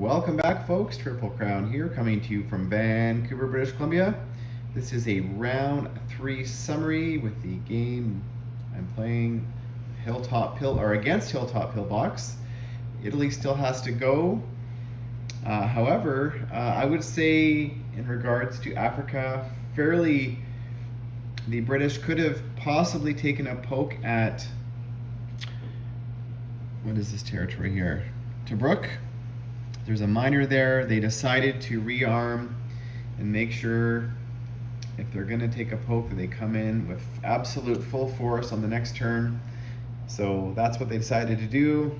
Welcome back, folks. Triple Crown here, coming to you from Vancouver, British Columbia. This is a round 3 summary with the game I'm playing against Hilltop Pillbox. Italy still has to go. However, I would say in regards to Africa, the British could have possibly taken a poke at, what is this territory here? Tobruk. There's a miner there. They decided to rearm and make sure if they're going to take a poke that they come in with absolute full force on the next turn. So that's what they decided to do.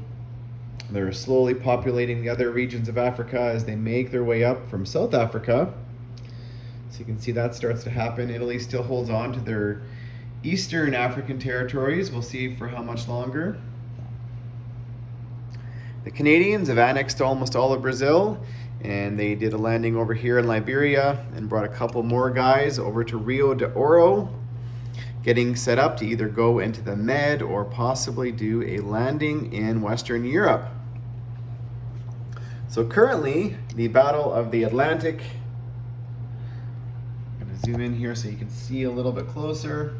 They're slowly populating the other regions of Africa as they make their way up from South Africa. So you can see that starts to happen. Italy still holds on to their Eastern African territories. We'll see for how much longer. The Canadians have annexed almost all of Brazil, and they did a landing over here in Liberia and brought a couple more guys over to Rio de Oro, getting set up to either go into the Med or possibly do a landing in Western Europe. So currently, the Battle of the Atlantic, I'm going to zoom in here so you can see a little bit closer.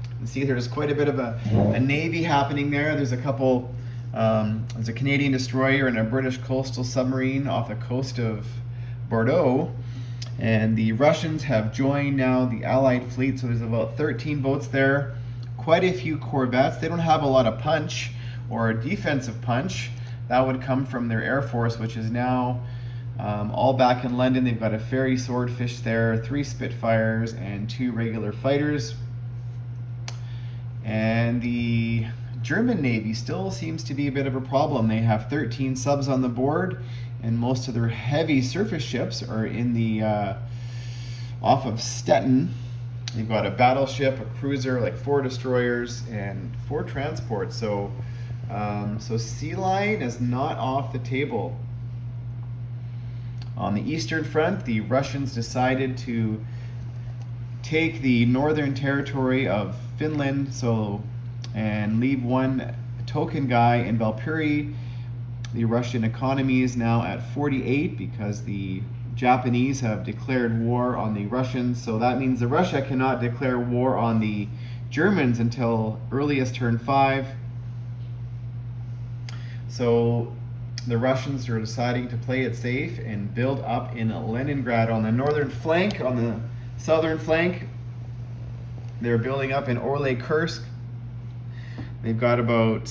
You can see there's quite a bit of a navy happening there. There's a couple. There's a Canadian destroyer and a British coastal submarine off the coast of Bordeaux. And the Russians have joined now the Allied fleet, so there's about 13 boats there. Quite a few corvettes. They don't have a lot of punch or defensive punch. That would come from their Air Force, which is now all back in London. They've got a ferry Swordfish there, 3 Spitfires, and 2 regular fighters. And the German Navy still seems to be a bit of a problem. They have 13 subs on the board, and most of their heavy surface ships are in the off of Stettin. They've got a battleship, a cruiser, like 4 destroyers, and 4 transports. So Sea Lion is not off the table. On the Eastern Front, the Russians decided to take the northern territory of Finland, and leave 1 token guy in Valpuri. The Russian economy is now at 48 because the Japanese have declared war on the Russians. So that means that Russia cannot declare war on the Germans until earliest turn 5. So the Russians are deciding to play it safe and build up in Leningrad on the northern flank. On the southern flank, they're building up in Orly-Kursk. They've got about,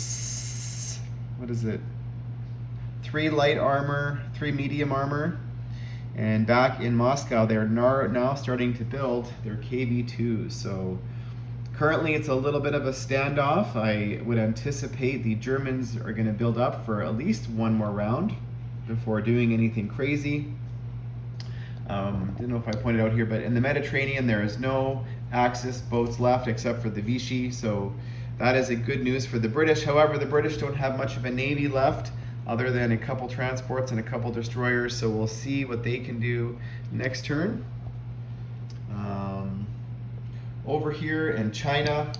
3 light armor, 3 medium armor. And back in Moscow, they're now starting to build their KV-2s. So currently it's a little bit of a standoff. I would anticipate the Germans are going to build up for at least 1 more round before doing anything crazy. Didn't know if I pointed out here, but in the Mediterranean, there is no Axis boats left except for the Vichy. So that is a good news for the British. However, the British don't have much of a navy left other than a couple transports and a couple destroyers, so we'll see what they can do next turn. Over here in China,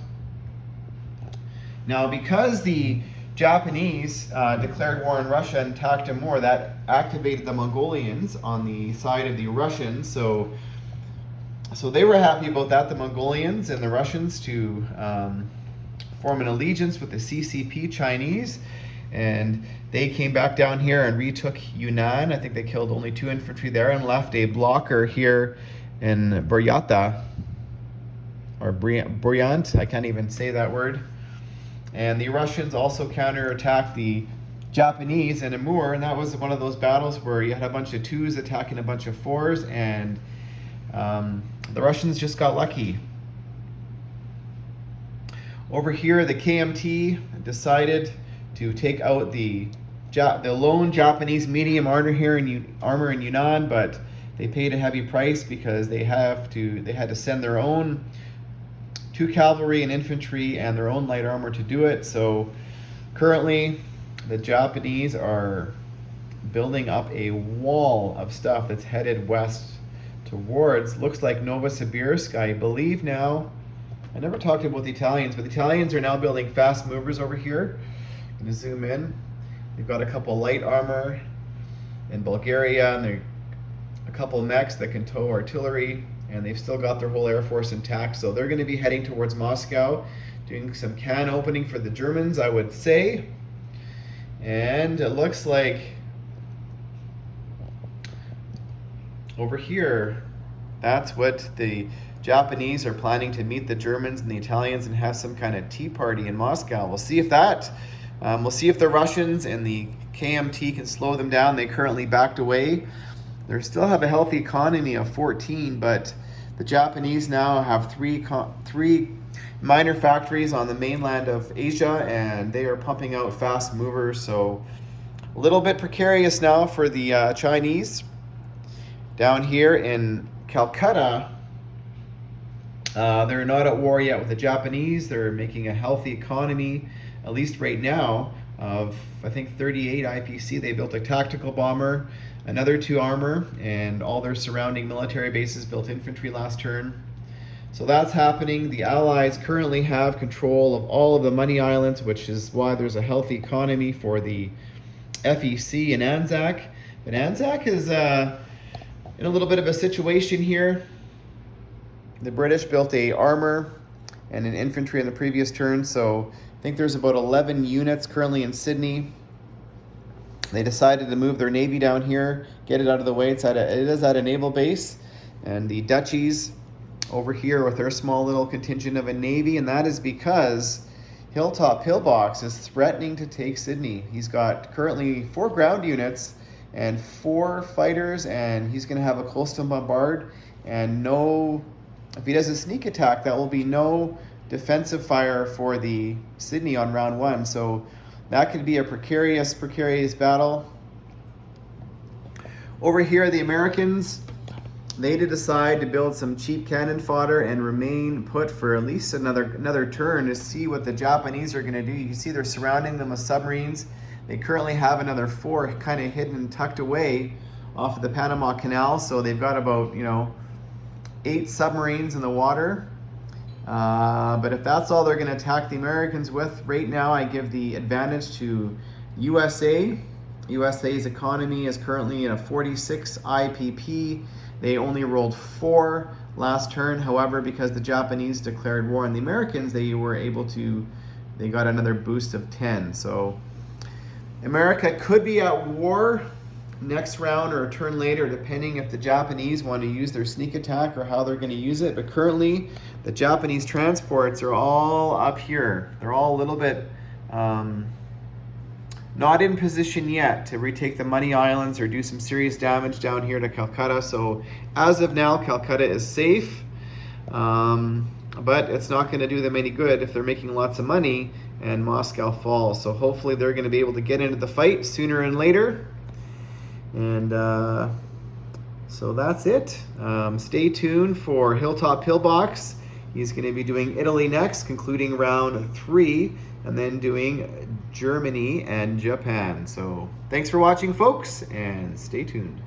now because the Japanese declared war on Russia and attacked them more, that activated the Mongolians on the side of the Russians, so they were happy about that, the Mongolians and the Russians, to form an allegiance with the CCP Chinese, and they came back down here and retook Yunnan. I think they killed only 2 infantry there and left a blocker here in Buryata, or Buryant, I can't even say that word. And the Russians also counterattacked the Japanese in Amur, and that was one of those battles where you had a bunch of 2s attacking a bunch of 4s, and the Russians just got lucky. Over here, the KMT decided to take out the lone Japanese medium armor here in Yunnan, but they paid a heavy price because they had to send their own 2 cavalry and infantry and their own light armor to do it. So currently, the Japanese are building up a wall of stuff that's headed west towards, looks like Novosibirsk, I believe now. I never talked about the Italians, but the Italians are now building fast movers over here. I'm going to zoom in. They've got a couple light armor in Bulgaria, and they're a couple mechs that can tow artillery, and they've still got their whole air force intact. So they're going to be heading towards Moscow, doing some can opening for the Germans, I would say. And it looks like over here, that's what the Japanese are planning to meet the Germans and the Italians and have some kind of tea party in Moscow. We'll see if we'll see if the Russians and the KMT can slow them down. They currently backed away. They still have a healthy economy of 14, but the Japanese now have three minor factories on the mainland of Asia, and they are pumping out fast movers. So a little bit precarious now for the Chinese. Down here in Calcutta, they're not at war yet with the Japanese. They're making a healthy economy, at least right now, of I think 38 IPC. They built a tactical bomber, another 2 armor, and all their surrounding military bases built infantry last turn. So that's happening. The Allies currently have control of all of the money islands, which is why there's a healthy economy for the FEC in Anzac. But Anzac is in a little bit of a situation here. The British built a armor and an infantry in the previous turn, so I think there's about 11 units currently in Sydney. They decided to move their navy down here, get it out of the way. It is at a naval base, and the Dutchies over here with their small little contingent of a navy, and that is because Hilltop Pillbox is threatening to take Sydney. He's got currently 4 ground units and 4 fighters, and he's going to have a coastal bombard, and if he does a sneak attack, that will be no defensive fire for the Sydney on round 1. So that could be a precarious battle. Over here, the Americans, they decide to build some cheap cannon fodder and remain put for at least another turn to see what the Japanese are going to do. You can see they're surrounding them with submarines. They currently have another 4 kind of hidden and tucked away off of the Panama Canal. So they've got about 8 submarines in the water. But if that's all they're going to attack the Americans with, right now I give the advantage to USA. USA's economy is currently in a 46 IPP. They only rolled 4 last turn. However, because the Japanese declared war on the Americans, they got another boost of 10. So America could be at war next round or a turn later, depending if the Japanese want to use their sneak attack or how they're going to use it. But currently, the Japanese transports are all up here. They're all a little bit not in position yet to retake the Money Islands or do some serious damage down here to Calcutta. So as of now, Calcutta is safe, but it's not going to do them any good if they're making lots of money and Moscow falls. So hopefully they're going to be able to get into the fight sooner and later. And so that's it. Stay tuned for Hilltop Pillbox. He's going to be doing Italy next, concluding round 3, and then doing Germany and Japan. So thanks for watching, folks, and stay tuned.